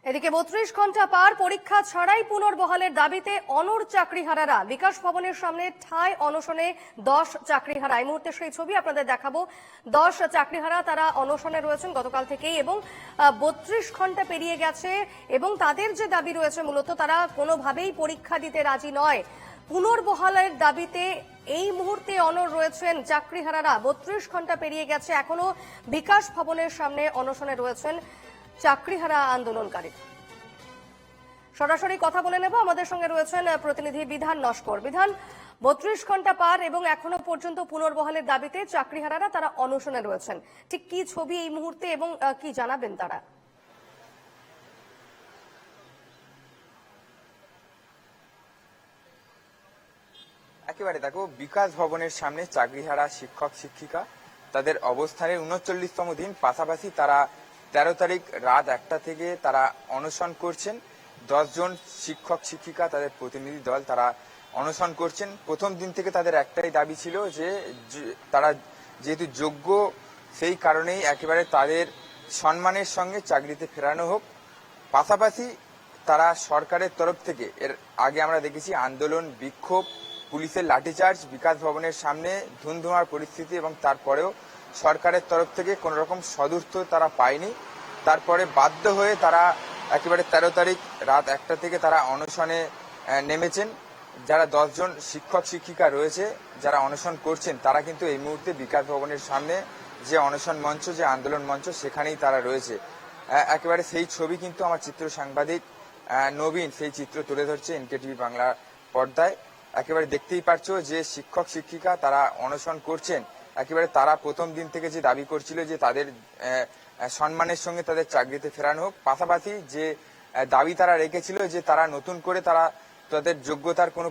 এদিকে ৩২ ঘন্টা পার পরীক্ষা ছাড়াই পুনর্বহালের দাবিতে অনড় চাকরিহারারা বিকাশ ভবনের সামনে ঠায় অনশনে 10 চাকরিহারা। এই মুহূর্তে সেই ছবি আপনাদের দেখাবো। 10 চাকরিহারা তারা অনশনে রয়েছেন গতকাল থেকেই এবং ৩২ ঘন্টা পেরিয়ে গেছে এবং তাদের যে দাবি রয়েছে মূলত তারা কোনোভাবেই পরীক্ষা দিতে রাজি নয়। পুনর্বহালের দাবিতে এই মুহূর্তে অনড় রয়েছেন চাকরিহারারা। ৩২ ঘন্টা পেরিয়ে গেছে, এখনো বিকাশ ভবনের সামনে অনশনে রয়েছেন চাকরিহারা আন্দোলনকারী। সরাসরি কথা বলে নেব, আমাদের সঙ্গে রয়েছেন প্রতিনিধি বিধান নস্কর। বিধান, ৩২ ঘন্টা পার এবং এখনো পর্যন্ত পুনর্বহালের দাবিতে চাকরিহারারা তারা অনশনে রয়েছেন, ঠিক কি ছবি এই মুহূর্তে এবং কি জানাবেন তারা? একেবারে দেখো, বিকাশ ভবনের সামনে চাকরিহারা শিক্ষক শিক্ষিকা তাদের অবস্থানের ৩৯তম দিন, পাশাপাশি তারা ১৩ তারিখ রাত ১টা থেকে তারা অনশন করছেন। 10 জন শিক্ষক শিক্ষিকা তাদের প্রতিনিধি দল তারা অনশন করছেন। প্রথম দিন থেকে তাদের একটাই দাবি ছিল যে তারা যেহেতু যোগ্য, সেই কারণেই একেবারে তাদের সম্মানের সঙ্গে চাকরিতে ফেরানো হোক। পাশাপাশি তারা সরকারের তরফ থেকে, এর আগে আমরা দেখেছি আন্দোলন, বিক্ষোভ, পুলিশের লাঠিচার্জ, বিকাশ ভবনের সামনে ধুমধুমার পরিস্থিতি, এবং তারপরেও সরকারের তরফ থেকে কোন রকম সদুত্তর তারা পায়নি। তারপরে বাধ্য হয়ে তারা একেবারে ১৩ তারিখ রাত ১টা থেকে তারা অনশনে নেমেছেন। যারা 10 জন শিক্ষক শিক্ষিকা রয়েছে যারা অনশন করছেন, তারা কিন্তু এই মুহূর্তে বিকাশ ভবনের সামনে যে অনশন মঞ্চ, যে আন্দোলন মঞ্চ, সেখানেই তারা রয়েছে। একেবারে সেই ছবি কিন্তু আমার চিত্র সাংবাদিক নবীন সেই চিত্র তুলে ধরছে এনকেটিভি বাংলা পর্দায়। একেবারে দেখতেই পারছো যে শিক্ষক শিক্ষিকা তারা অনশন করছেন। একেবারে তারা প্রথম দিন থেকে যে দাবি করছিল যে তাদের সম্মানের সঙ্গে তাদের চাকরিতে ফেরানো হোক, পাশাপাশি যে দাবি তারা রেখেছিল যে তারা নতুন করে তাদের যোগ্যতার কোনো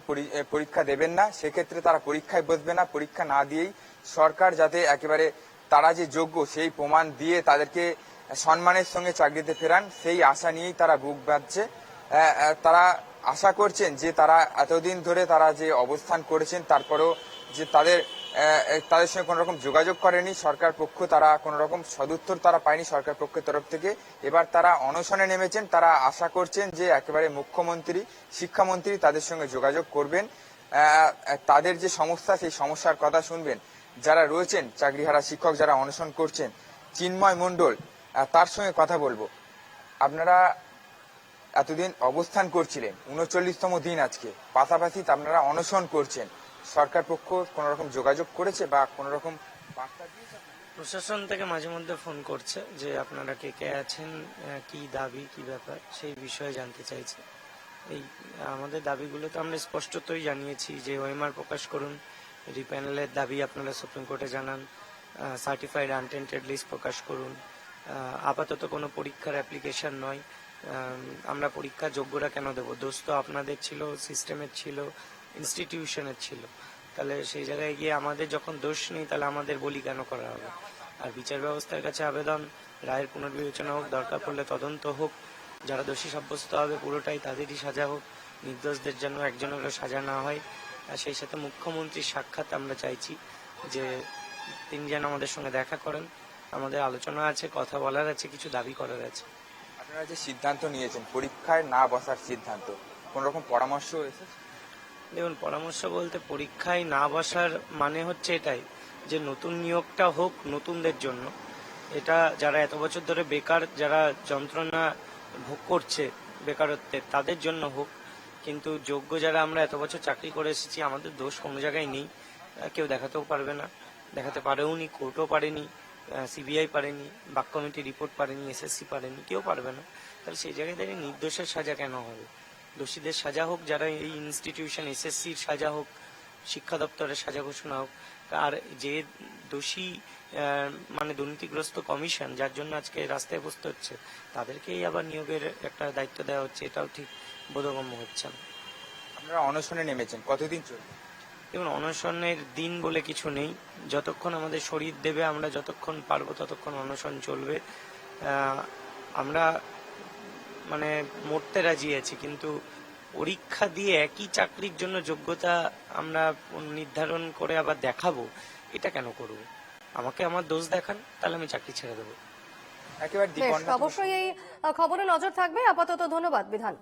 পরীক্ষা দেবেন না, সেক্ষেত্রে তারা পরীক্ষায় বসবে না, পরীক্ষা না দিয়েই সরকার যাতে একেবারে তারা যে যোগ্য সেই প্রমাণ দিয়ে তাদেরকে সম্মানের সঙ্গে চাকরিতে ফেরান, সেই আশা নিয়েই তারা বুক বাঁধছে। তারা আশা করছেন যে তারা এতদিন ধরে তারা যে অবস্থান করেছেন, তারপরেও যে তাদের সঙ্গে কোন রকম যোগাযোগ করেনি সরকার পক্ষ, তারা কোন রকম সদুত্তর তারা পায়নি সরকার পক্ষের তরফ থেকে। এবার তারা অনশনে নেমেছেন। তারা আশা করছেন যে একেবারে মুখ্যমন্ত্রী, শিক্ষামন্ত্রী তাদের সঙ্গে যোগাযোগ করবেন, তাদের যে সমস্যা সেই সমস্যার কথা শুনবেন। যারা রয়েছেন চাকরিহারা শিক্ষক যারা অনশন করছেন, চিন্ময় মণ্ডল, তার সঙ্গে কথা বলবো। আপনারা এতদিন অবস্থান করছিলেন, ৩৯তম দিন আজকে, পাশাপাশি আপনারা অনশন করছেন, সরকার পক্ষ কোন রকম যোগাযোগ করেছে বা কোন রকম বার্তা দিয়েছে? প্রশাসন থেকে মাঝে মধ্যে ফোন করছে যে আপনারা কে কে আছেন, কি দাবি, কি ব্যাপার, সেই বিষয়ে জানতে চাইছে। এই আমাদের দাবিগুলো তো আমরা স্পষ্টতই জানিয়েছি যে ওএমআর প্রকাশ করুন, রিপ্যানেলের দাবি আপনারা সুপ্রিম কোর্টে জানান, সার্টিফাইড আনটেন্টেড লিস্ট প্রকাশ করুন, আপাতত কোনো পরীক্ষার অ্যাপ্লিকেশন নয়, আমরা পরীক্ষা যোগ্যরা কেন দেবো, দোষ তো আপনাদের ছিল, সিস্টেমের ছিল, ইনস্টিটিউশনের ছিল, তাহলে সেই জায়গায় গিয়ে আমাদের যখন দোষ নেই তাহলে আমাদের বলি কেন করা হবে? আর বিচার ব্যবস্থার কাছে আবেদন, রায়ের পুনর্বিবেচনা হোক, দরকার পড়লে তদন্ত হোক, যারা দোষী সাব্যস্ত হবে পুরোটাই তাদেরই সাজা হোক, নির্দোষদের জন্য একজনেরও সাজা না হয়। আর সেই সাথে মুখ্যমন্ত্রীর সাক্ষাৎ আমরা চাইছি, যে তিনি যেন আমাদের সঙ্গে দেখা করেন, আমাদের আলোচনা আছে, কথা বলার আছে, কিছু দাবি করার আছে। আপনারা যে সিদ্ধান্ত নিয়েছেন পরীক্ষায় না বসার সিদ্ধান্ত, কোন রকম পরামর্শ এসেছে? দেখুন, পরামর্শ বলতে পরীক্ষায় না বসার মানে হচ্ছে এটাই যে নতুন নিয়োগটা হোক নতুনদের জন্য, এটা যারা এত বছর ধরে বেকার, যারা যন্ত্রণা ভোগ করছে বেকারত্বের, তাদের জন্য হোক। কিন্তু যোগ্য যারা আমরা এত বছর চাকরি করে এসেছি, আমাদের দোষ কোনো জায়গায় নেই, কেউ দেখাতেও পারবে না, দেখাতে পারেও নি, কোর্টও পারেনি, সিবিআই পারেনি, বাক কমিটি রিপোর্ট পারেনি, এসএসসি পারেনি, কেউ পারবে না। তাহলে সেই জায়গায় দাঁড়িয়ে নির্দোষের সাজা কেন হবে? দোষীদের সাজা হোক, যারা এই ইনস্টিটিউশন এসএসসির সাজা হোক, শিক্ষা দপ্তরের সাজা ঘোষণা হোক। আর যে দোষী মানে দুর্নীতিগ্রস্ত কমিশন, যার জন্য আজকে রাস্তায় বসতে হচ্ছে, তাদেরকেই আবার নিয়োগের একটা দায়িত্ব দেওয়া হচ্ছে, এটাও ঠিক বোধগম্য হচ্ছে না। আপনারা অনশনে নেমেছেন, কতদিন চলবে? দেখুন, অনশনের দিন বলে কিছু নেই, যতক্ষণ আমাদের শরীর দেবে, আমরা যতক্ষণ পারবো ততক্ষণ অনশন চলবে। আমরা মানে মরতে রাজি আছি, কিন্তু পরীক্ষা দিয়ে একই চাকরির জন্য যোগ্যতা আমরা নির্ধারণ করে আবার দেখাবো, এটা কেন করবো? আমাকে আমার দোষ দেখান, তাহলে আমি চাকরি ছেড়ে দেবো। একেবারে বেশ, দ্বিকর্ণা অবশ্যই এই খবরে নজর থাকবে। আপাতত ধন্যবাদ বিধান।